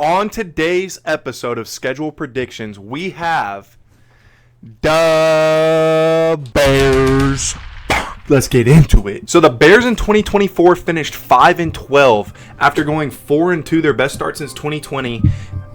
On today's episode of Schedule Predictions, we have the Bears. Let's get into it. So the Bears in 2024 finished 5-12 after going 4-2, their best start since 2020.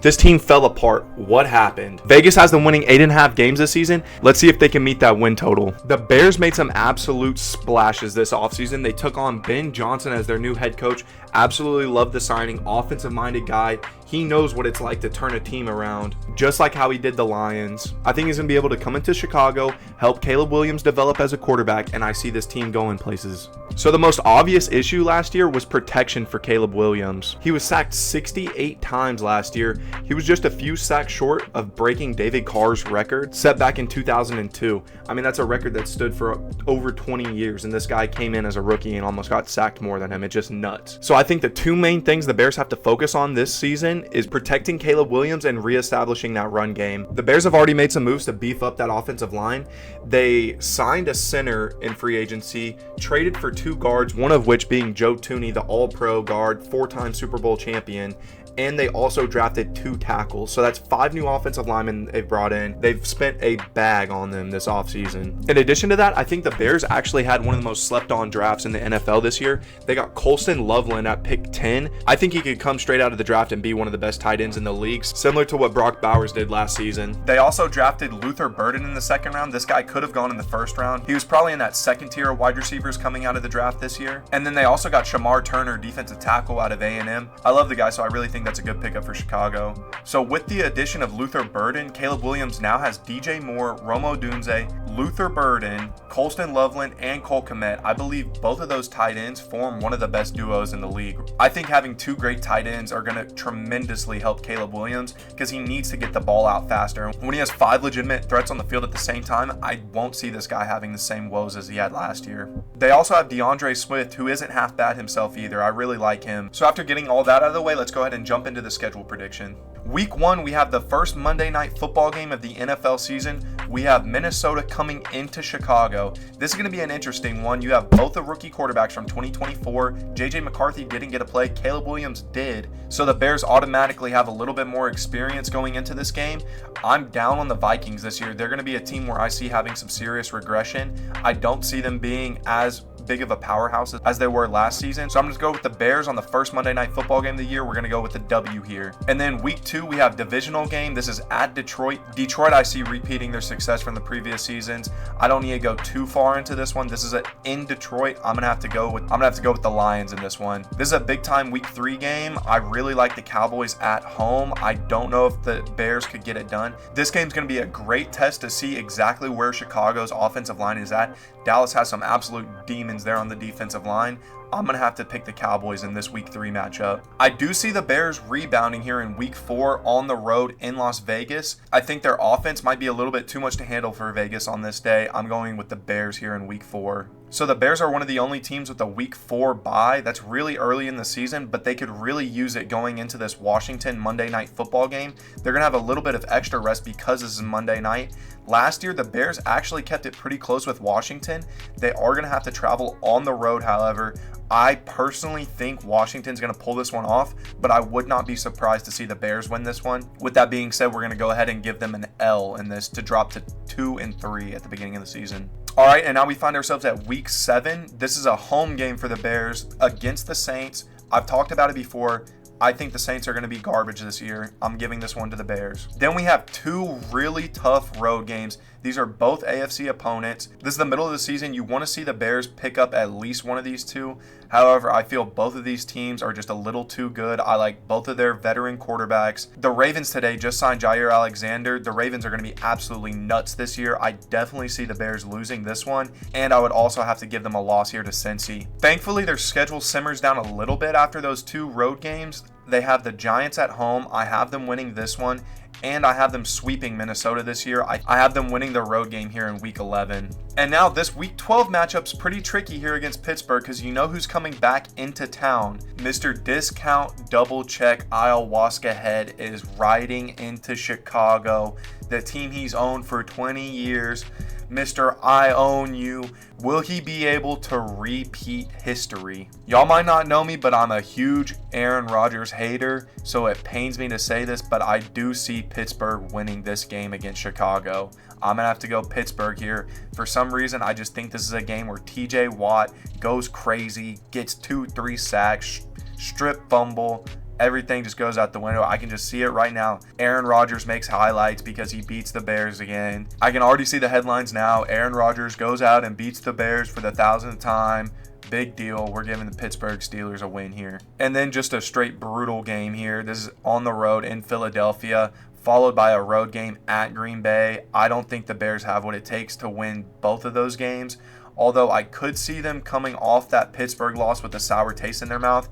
This team fell apart. What happened? Vegas has them winning 8.5 games this season. Let's see if they can meet that win total. The Bears made some absolute splashes this offseason. They took on Ben Johnson as their new head coach. Absolutely love the signing. Offensive-minded guy. He knows what it's like to turn a team around, just like how he did the Lions. I think he's going to be able to come into Chicago, help Caleb Williams develop as a quarterback, and I see this team going places. So the most obvious issue last year was protection for Caleb Williams. He was sacked 68 times last year. He was just a few sacks short of breaking David Carr's record set back in 2002. I mean, that's a record that stood for over 20 years, and this guy came in as a rookie and almost got sacked more than him. It's just nuts. So I think the two main things the Bears have to focus on this season is protecting Caleb Williams and reestablishing that run game. The Bears have already made some moves to beef up that offensive line. They signed a center in free agency, traded for two guards, one of which being Joe Thuney, the all-pro guard, four-time Super Bowl champion. And they also drafted two tackles. So that's 5 new offensive linemen they've brought in. They've spent a bag on them this offseason. In addition to that, I think the Bears actually had one of the most slept-on drafts in the NFL this year. They got Colston Loveland at pick 10. I think he could come straight out of the draft and be one of the best tight ends in the league, similar to what Brock Bowers did last season. They also drafted Luther Burden in the second round. This guy could have gone in the first round. He was probably in that second tier of wide receivers coming out of the draft this year. And then they also got Shamar Turner, defensive tackle out of A&M. I love the guy, so I really think that's a good pickup for Chicago. So with the addition of Luther Burden, Caleb Williams now has DJ Moore, Rome Odunze, Luther Burden, Colston Loveland, and Cole Kmet. I believe both of those tight ends form one of the best duos in the league. I think having two great tight ends are going to tremendously help Caleb Williams because he needs to get the ball out faster. When he has 5 legitimate threats on the field at the same time, I won't see this guy having the same woes as he had last year. They also have DeAndre Swift, who isn't half bad himself either. I really like him. So after getting all that out of the way, let's go ahead and jump into the schedule prediction. Week 1, we have the first Monday night football game of the NFL season. We have Minnesota coming into Chicago. This is going to be an interesting one. You have both the rookie quarterbacks from 2024. JJ McCarthy didn't get a play. Caleb Williams did. So the Bears automatically have a little bit more experience going into this game. I'm down on the Vikings this year. They're going to be a team where I see having some serious regression. I don't see them being as big of a powerhouse as they were last season. So I'm just going to go with the Bears on the first Monday night football game of the year. We're going to go with the W here. And then week 2, we have divisional game. This is at Detroit. Detroit, I see repeating their success from the previous seasons. I don't need to go too far into this one. This is in Detroit. I'm going to have to go with the Lions in this one. This is a big time week 3 game. I really like the Cowboys at home. I don't know if the Bears could get it done. This game's going to be a great test to see exactly where Chicago's offensive line is at. Dallas has some absolute demons there on the defensive line. I'm going to have to pick the Cowboys in this week 3 matchup. I do see the Bears rebounding here in week 4 on the road in Las Vegas. I think their offense might be a little bit too much to handle for Vegas on this day. I'm going with the Bears here in week 4. So the Bears are one of the only teams with a week 4 bye. That's really early in the season, but they could really use it going into this Washington Monday night football game. They're going to have a little bit of extra rest because this is Monday night. Last year, the Bears actually kept it pretty close with Washington. They are going to have to travel on the road, however. I personally think Washington's going to pull this one off, but I would not be surprised to see the Bears win this one. With that being said, we're going to go ahead and give them an L in this to drop to 2-3 at the beginning of the season. All right, and now we find ourselves at week 7. This is a home game for the Bears against the Saints. I've talked about it before. I think the Saints are going to be garbage this year. I'm giving this one to the Bears. Then we have 2 really tough road games. These are both AFC opponents. This is the middle of the season. You want to see the Bears pick up at least one of these 2. However, I feel both of these teams are just a little too good. I like both of their veteran quarterbacks. The Ravens today just signed Jair Alexander. The Ravens are going to be absolutely nuts this year. I definitely see the Bears losing this one, and I would also have to give them a loss here to Cincy. Thankfully, their schedule simmers down a little bit after those 2 road games. They have the Giants at home. I have them winning this one, and I have them sweeping Minnesota this year. I have them winning the road game here in week 11. And now this week 12 matchup's pretty tricky here against Pittsburgh because you know who's coming back into town. Mr. Discount Double Check Ayahuasca Head is riding into Chicago, the team he's owned for 20 years. Mr. I Own You. Will he be able to repeat history? Y'all might not know me, but I'm a huge Aaron Rodgers hater, so it pains me to say this, but I do see Pittsburgh winning this game against Chicago. I'm going to have to go Pittsburgh here. For some reason, I just think this is a game where TJ Watt goes crazy, gets 2-3 sacks, strip fumble, everything just goes out the window. I can just see it right now. Aaron Rodgers makes highlights because he beats the Bears again. I can already see the headlines now. Aaron Rodgers goes out and beats the Bears for the 1,000th time. Big deal. We're giving the Pittsburgh Steelers a win here. And then just a straight brutal game here. This is on the road in Philadelphia, followed by a road game at Green Bay. I don't think the Bears have what it takes to win both of those games, although I could see them coming off that Pittsburgh loss with a sour taste in their mouth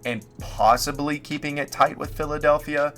and possibly keeping it tight with Philadelphia.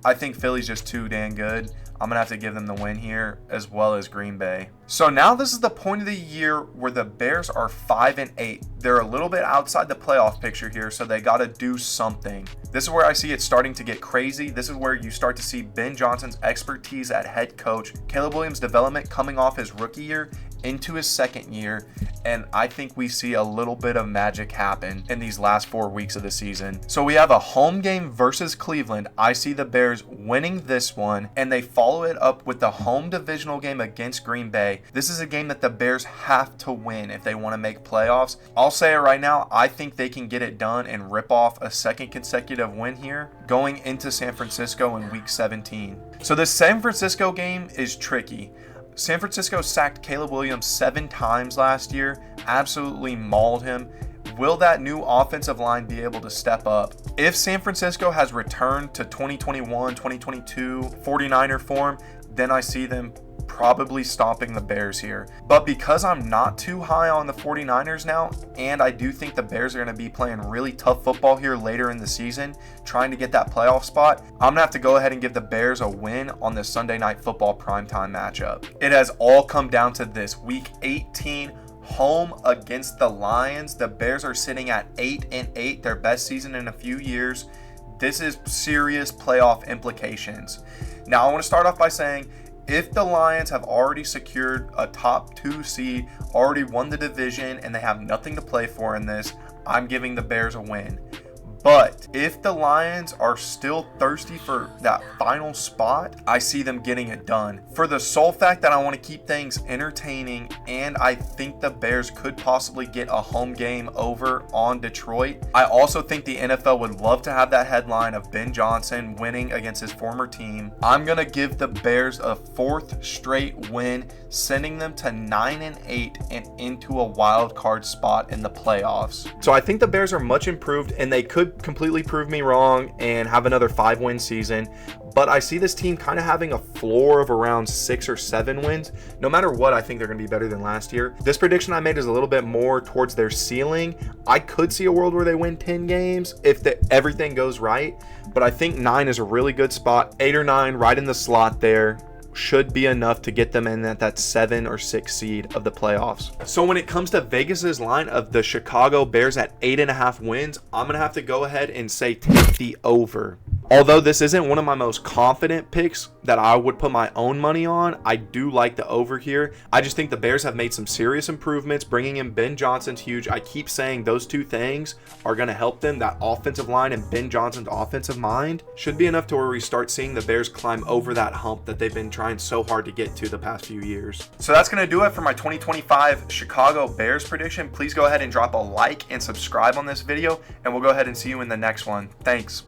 I think Philly's just too dang good. I'm going to have to give them the win here, as well as Green Bay. So now this is the point of the year where the Bears are 5-8. They're a little bit outside the playoff picture here, so they got to do something. This is where I see it starting to get crazy. This is where you start to see Ben Johnson's expertise at head coach, Caleb Williams' development coming off his rookie year into his second year, and I think we see a little bit of magic happen in these last 4 weeks of the season. So we have a home game versus Cleveland. I see the Bears winning this one, and they follow it up with the home divisional game against Green Bay. This is a game that the Bears have to win if they want to make playoffs. I'll say it right now, I think they can get it done and rip off a second consecutive win here going into San Francisco in week 17. So this San Francisco game is tricky. San Francisco sacked Caleb Williams 7 times last year, absolutely mauled him. Will that new offensive line be able to step up? If San Francisco has returned to 2021-2022 49er form, then I see them probably stomping the Bears here. But because I'm not too high on the 49ers now, and I do think the Bears are going to be playing really tough football here later in the season, trying to get that playoff spot, I'm going to have to go ahead and give the Bears a win on this Sunday Night Football primetime matchup. It has all come down to this. Week 18, home against the Lions. The Bears are sitting at 8-8, their best season in a few years. This is serious playoff implications. Now, I want to start off by saying, if the Lions have already secured a top 2 seed, already won the division, and they have nothing to play for in this, I'm giving the Bears a win. But if the Lions are still thirsty for that final spot, I see them getting it done. For the sole fact that I want to keep things entertaining, and I think the Bears could possibly get a home game over on Detroit. I also think the NFL would love to have that headline of Ben Johnson winning against his former team. I'm going to give the Bears a 4th straight win, sending them to 9-8 and into a wild card spot in the playoffs. So I think the Bears are much improved, and they could completely prove me wrong and have another 5-win season, but I see this team kind of having a floor of around 6 or 7 wins. No matter what, I think they're going to be better than last year. This prediction I made is a little bit more towards their ceiling. I could see a world where they win 10 games if everything goes right, but I think 9 is a really good spot. 8 or 9 right in the slot there should be enough to get them in at that 7 or 6 seed of the playoffs. So when it comes to Vegas's line of the Chicago Bears at 8.5 wins, I'm going to have to go ahead and say take the over. Although this isn't one of my most confident picks that I would put my own money on, I do like the over here. I just think the Bears have made some serious improvements. Bringing in Ben Johnson's huge. I keep saying those two things are going to help them. That offensive line and Ben Johnson's offensive mind should be enough to where we start seeing the Bears climb over that hump that they've been trying so hard to get to the past few years. So that's going to do it for my 2025 Chicago Bears prediction. Please go ahead and drop a like and subscribe on this video, and we'll go ahead and see you in the next one. Thanks.